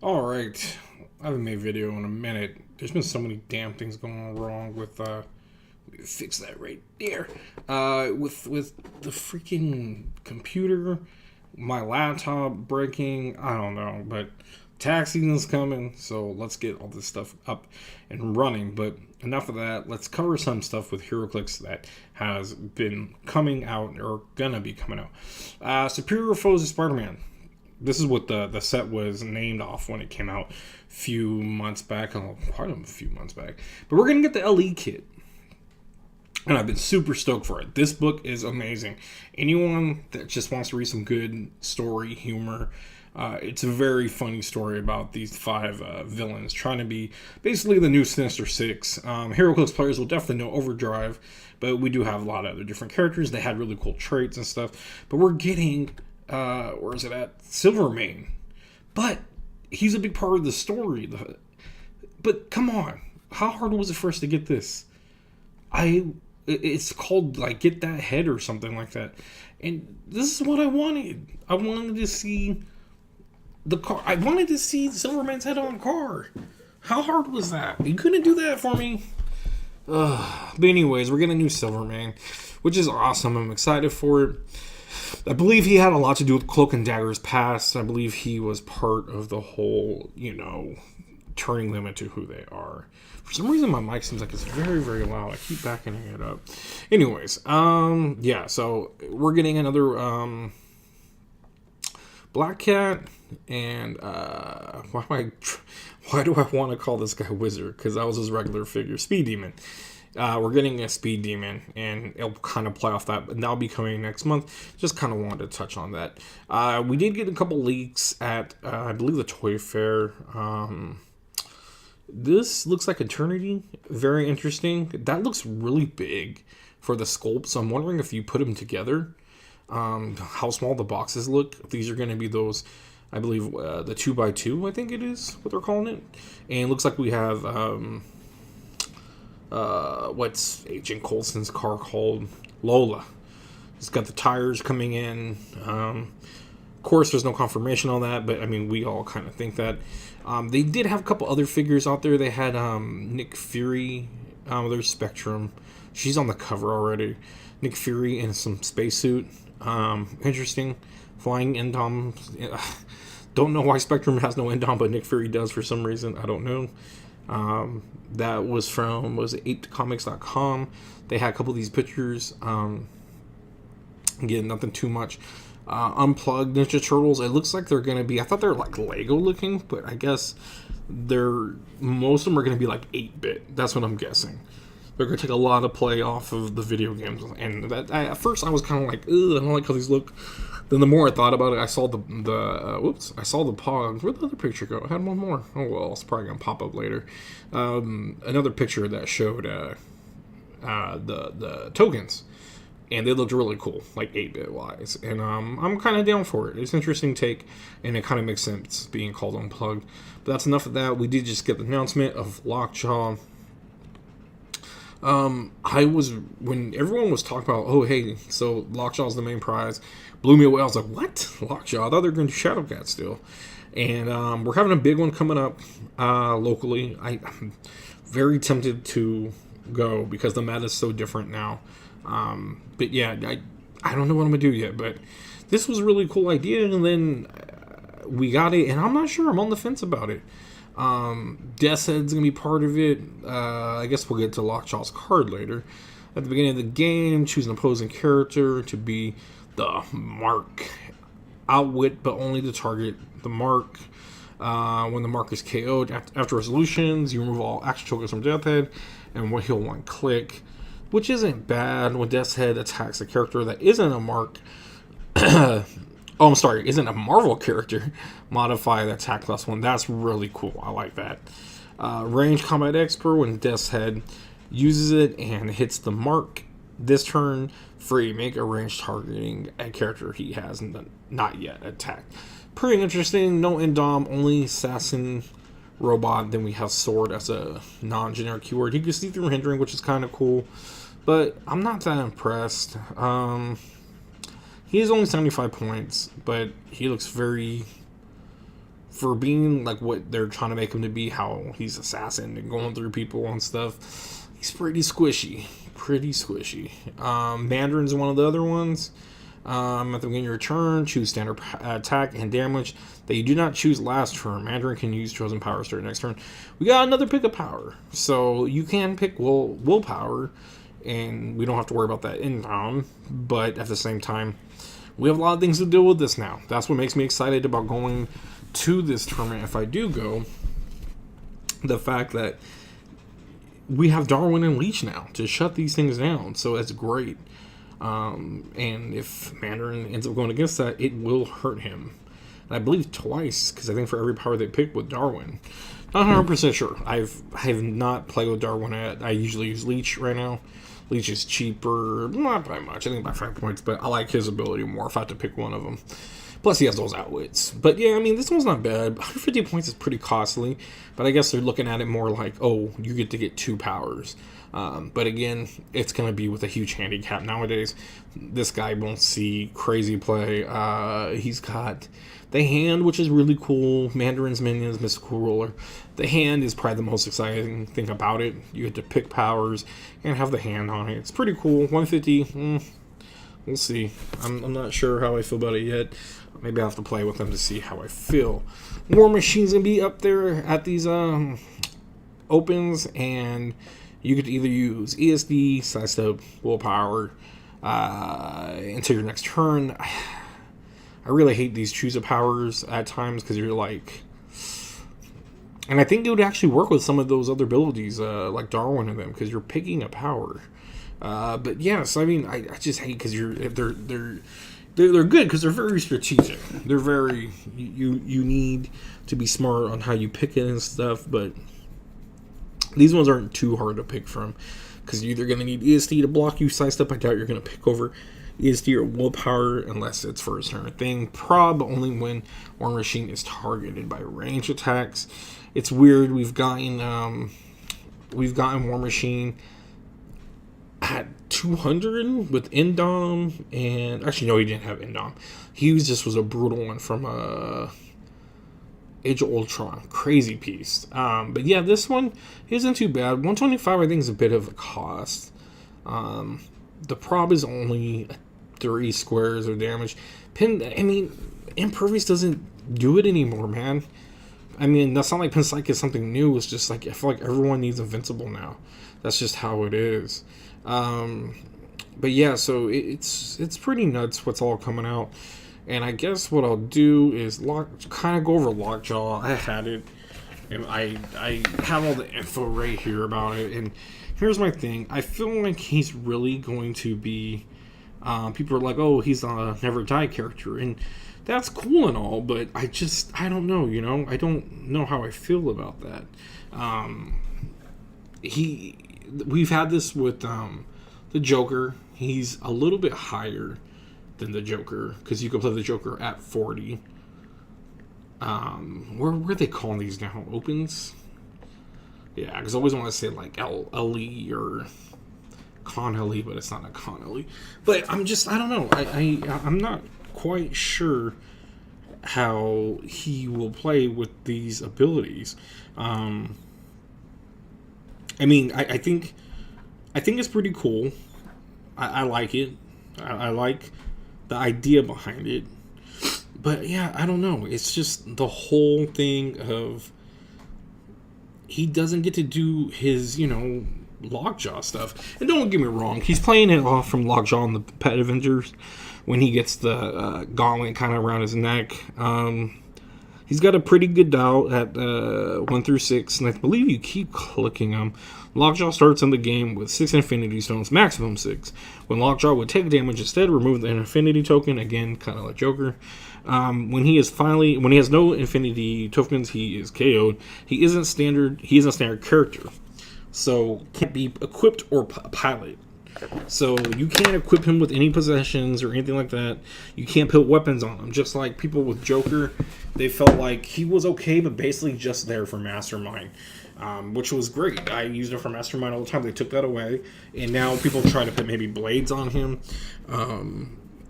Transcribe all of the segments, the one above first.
Alright, I haven't made a video in a minute. There's been so many damn things going wrong with, let me fix that right there. With the freaking computer, my laptop breaking, I don't know, but tax season's coming, so let's get all this stuff up and running. But enough of that, let's cover some stuff with Heroclix that has been coming out, or gonna be coming out. Superior Foes of Spider-Man. This is what the set was named off when it came out a few months back. Quite a few months back. But we're going to get the LE kit. And I've been super stoked for it. This book is amazing. Anyone that just wants to read some good story, humor, it's a very funny story about these five villains trying to be basically the new Sinister Six. Heroclix players will definitely know Overdrive, but we do have a lot of other different characters. They had really cool traits and stuff. But we're getting... where is it at? Silvermane. But he's a big part of the story. But come on. How hard was it for us to get this? It's called, like, Get That Head or something like that. And this is what I wanted. I wanted to see the car. I wanted to see Silvermane's head on a car. How hard was that? You couldn't do that for me. But anyways, we're getting a new Silvermane, which is awesome. I'm excited for it. I believe he had a lot to do with Cloak and Dagger's past. I believe he was part of the whole, turning them into who they are. For some reason, my mic seems like it's very, very loud. I keep backing it up. Anyways, yeah, so we're getting another Black Cat, and why do I want to call this guy Wizard? Because that was his regular figure, Speed Demon. We're getting a Speed Demon, and it'll kind of play off that, but that'll be coming next month. Just kind of wanted to touch on that. We did get a couple leaks at, I believe, the Toy Fair. This looks like Eternity. Very interesting. That looks really big for the sculpt, so I'm wondering if you put them together, how small the boxes look. These are going to be those, I believe, the 2x2, I think it is what they're calling it. And it looks like we have... what's Agent Coulson's car called? Lola. It's got the tires coming in. Of course, there's no confirmation on that, but I mean, we all kind of think that. They did have a couple other figures out there. They had Nick Fury. There's Spectrum. She's on the cover already. Nick Fury in some spacesuit. Interesting. Flying Endom. Don't know why Spectrum has no Endom, but Nick Fury does for some reason. I don't know. That was from, apedcomics.com. They had a couple of these pictures. Again, nothing too much. Unplugged Ninja Turtles. It looks like they're going to be, I thought they're like Lego looking, but I guess most of them are going to be like 8-bit. That's what I'm guessing. They're going to take a lot of play off of the video games. And at first I was kind of like, ugh, I don't like how these look. Then the more I thought about it, I saw the Pogs. Where'd the other picture go? I had one more. Oh, well, it's probably going to pop up later. Another picture that showed the tokens. And they looked really cool, like 8-bit wise. And I'm kind of down for it. It's an interesting take, and it kind of makes sense being called Unplugged. But that's enough of that. We did just get the announcement of Lockjaw. When everyone was talking about, oh, hey, so Lockjaw's the main prize, blew me away. I was like, what? Lockjaw? I thought they were going to do Shadowcat still. And we're having a big one coming up locally. I'm very tempted to go because the meta is so different now. But yeah, I don't know what I'm going to do yet, but this was a really cool idea, and then we got it, and I'm not sure. I'm on the fence about it. Death's Head's going to be part of it. I guess we'll get to Lockjaw's card later. At the beginning of the game, choose an opposing character to be the Mark. Outwit, but only to target the Mark. When the Mark is KO'd, after resolutions, you remove all action tokens from Death's Head, and we'll heal 1 click. Which isn't bad when Death's Head attacks a character that isn't a Mark. Isn't a Marvel character. Modify the attack +1. That's really cool. I like that. Range Combat Expert, when Death's Head uses it and hits the Mark this turn, free. Make a range targeting a character he has not yet attacked. Pretty interesting. No Endom, only Assassin Robot. Then we have Sword as a non-generic keyword. He can see through hindering, which is kind of cool. But I'm not that impressed. He is only 75 points, but he looks very for being like what they're trying to make him to be, how he's assassin and going through people and stuff. He's pretty squishy. Mandarin's one of the other ones. At the beginning of your turn, choose standard attack and damage that you do not choose last turn. Mandarin can use chosen power start next turn. We got another pick of power, so you can pick willpower, and we don't have to worry about that in round. But at the same time, we have a lot of things to deal with this now. That's what makes me excited about going to this tournament if I do go. The fact that we have Darwin and Leech now to shut these things down, so that's great. And if Mandarin ends up going against that, it will hurt him. And I believe twice, because I think for every power they pick with Darwin. Not 100% sure. I have not played with Darwin yet. I usually use Leech right now. Leech is cheaper, not by much, I think by 5 points, but I like his ability more if I have to pick one of them. Plus he has those outwits. But yeah, I mean, this one's not bad. 150 points is pretty costly, but I guess they're looking at it more like, oh, you get to get 2 powers. But again, it's going to be with a huge handicap nowadays. This guy won't see crazy play. He's got the hand, which is really cool. Mandarin's minions, Mystical Ruler. The hand is probably the most exciting thing about it. You get to pick powers and have the hand on it. It's pretty cool. 150, we'll see. I'm not sure how I feel about it yet. Maybe I have to play with them to see how I feel. War Machine's going to be up there at these opens, and you could either use ESD, sidestep, willpower, until your next turn. I really hate these choose a powers at times because you're like, and I think it would actually work with some of those other abilities, like Darwin and them, because you're picking a power. But yes, I mean, I just hate because they're good because they're very strategic. They're very you need to be smart on how you pick it and stuff, but these ones aren't too hard to pick from because you're either going to need ESD to block you, sidestep. I doubt you're going to pick over ESD or willpower unless it's for a certain thing. Prob only when War Machine is targeted by range attacks. It's weird. We've gotten War Machine at 200 with Indom, and actually no, he didn't have Indom. He was a brutal one from Age of Ultron, crazy piece. But yeah, this one isn't too bad. 125 I think is a bit of a cost. The prob is only 3 squares of damage. Impervious doesn't do it anymore, man. I mean, that's not like Pinpsych is something new. It's just like I feel like everyone needs Invincible now. That's just how it is. But yeah, so it's pretty nuts what's all coming out. And I guess what I'll do is kind of go over Lockjaw. I had it, and I have all the info right here about it. And here's my thing. I feel like he's really going to be... people are like, oh, he's a Never Die character. And that's cool and all, but I don't know, you know? I don't know how I feel about that. We've had this with the Joker. He's a little bit higher than the Joker, because you can play the Joker at 40. Where are they calling these now? Opens? Yeah, because I always want to say like Ali or Connelly, but it's not a Connelly. But I don't know. I'm not quite sure how he will play with these abilities. I think it's pretty cool. I like it. I like the idea behind it. But yeah, I don't know. It's just the whole thing of he doesn't get to do his, Lockjaw stuff. And don't get me wrong, he's playing it off from Lockjaw in the Pet Avengers when he gets the gauntlet kind of around his neck. He's got a pretty good dial at 1 through 6, and I believe you keep clicking them. Lockjaw starts in the game with 6 Infinity Stones, maximum 6. When Lockjaw would take damage instead, remove the Infinity token, again, kind of like Joker. When he has no Infinity tokens, he is KO'd. He isn't standard character, so can't be equipped or pilot. So you can't equip him with any possessions or anything like that. You can't put weapons on him. Just like people with Joker, they felt like he was okay, but basically just there for Mastermind, which was great. I used it for Mastermind all the time. They took that away, and now people try to put maybe blades on him.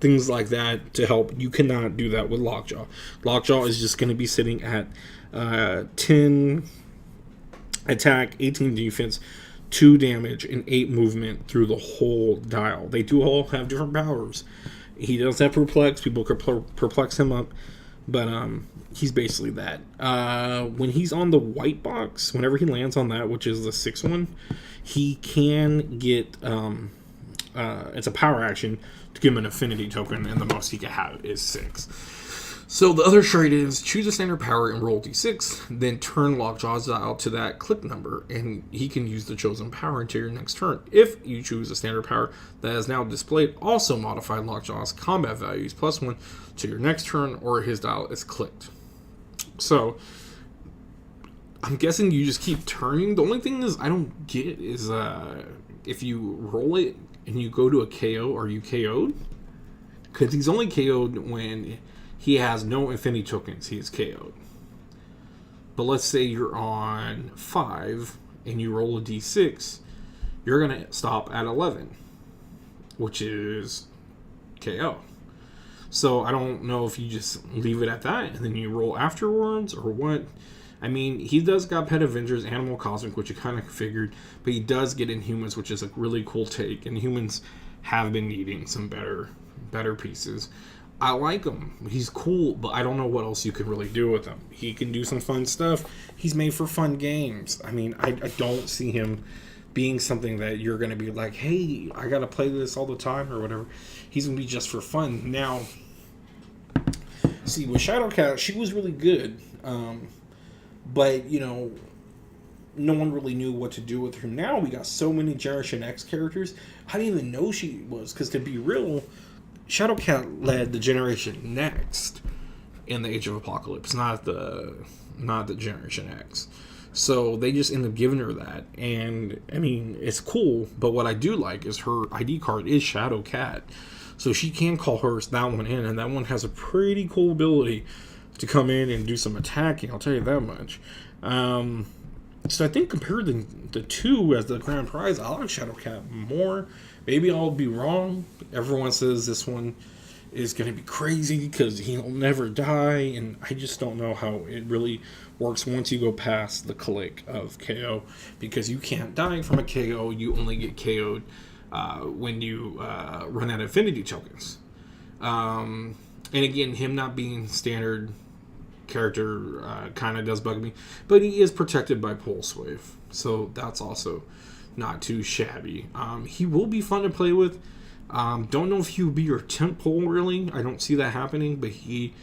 things like that to help. You cannot do that with Lockjaw. Lockjaw is just going to be sitting at 10 attack, 18 defense, 2 damage, and 8 movement through the whole dial. They do all have different powers. He does have perplex. People could perplex him up, but he's basically that. When he's on the white box, whenever he lands on that, which is the 6th one, he can get it's a power action to give him an affinity token, and the most he can have is 6. So the other trait is choose a standard power and roll d6, then turn Lockjaw's dial to that click number, and he can use the chosen power until your next turn. If you choose a standard power that is now displayed, also modify Lockjaw's combat values +1 to your next turn, or his dial is clicked. So I'm guessing you just keep turning. The only thing is I don't get is if you roll it and you go to a KO, are you KO'd? Because he's only KO'd when he has no infinity tokens. He is KO'd. But let's say you're on 5 and you roll a d6, you're going to stop at 11, which is KO. So I don't know if you just leave it at that and then you roll afterwards or what. I mean, he does got Pet Avengers, Animal Cosmic, which you kind of figured, but he does get Inhumans, which is a really cool take, and humans have been needing some better pieces. I like him. He's cool, but I don't know what else you can really do with him. He can do some fun stuff. He's made for fun games. I mean, I don't see him being something that you're going to be like, hey, I got to play this all the time or whatever. He's going to be just for fun. Now, see, with Shadowcat, she was really good. But, you know, no one really knew what to do with her. Now we got so many Generation X characters. I didn't even know she was. Because to be real, Shadowcat led the Generation Next in the Age of Apocalypse, not the Generation X. So they just ended up giving her that. And, I mean, it's cool. But what I do like is her ID card is Shadowcat. So she can call that one in. And that one has a pretty cool ability to come in and do some attacking. I'll tell you that much. So I think compared to the two as the grand prize, I like Shadowcat more. Maybe I'll be wrong. Everyone says this one is going to be crazy because he'll never die, and I just don't know how it really works once you go past the click of KO, because you can't die from a KO. You only get KO'd when you run out of affinity tokens. And again, him not being standard character kind of does bug me, but he is protected by Pulse Wave, so that's also not too shabby. He will be fun to play with. Don't know if he will be your temp pole, really. I don't see that happening, but he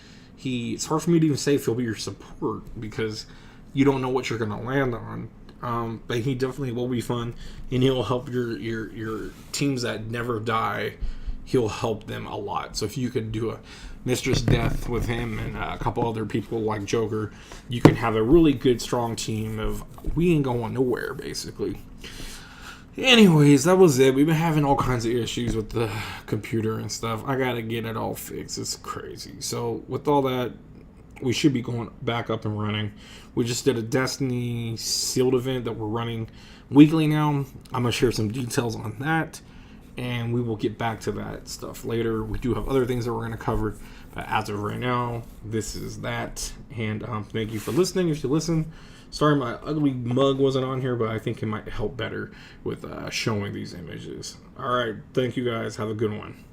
it's hard for me to even say if he'll be your support because you don't know what you're going to land on. But he definitely will be fun, and he'll help your teams that never die. He'll help them a lot. So if you could do a Mistress Death with him and a couple other people like Joker, you can have a really good, strong team of we ain't going nowhere, basically. Anyways, that was it. We've been having all kinds of issues with the computer and stuff. I gotta get it all fixed. It's crazy. So with all that, we should be going back up and running. We just did a Destiny sealed event that we're running weekly now. I'm gonna share some details on that, and we will get back to that stuff later. We do have other things that we're going to cover, but as of right now, this is that. And thank you for listening if you listen. Sorry my ugly mug wasn't on here, but I think it might help better with showing these images. All right, thank you guys. Have a good one.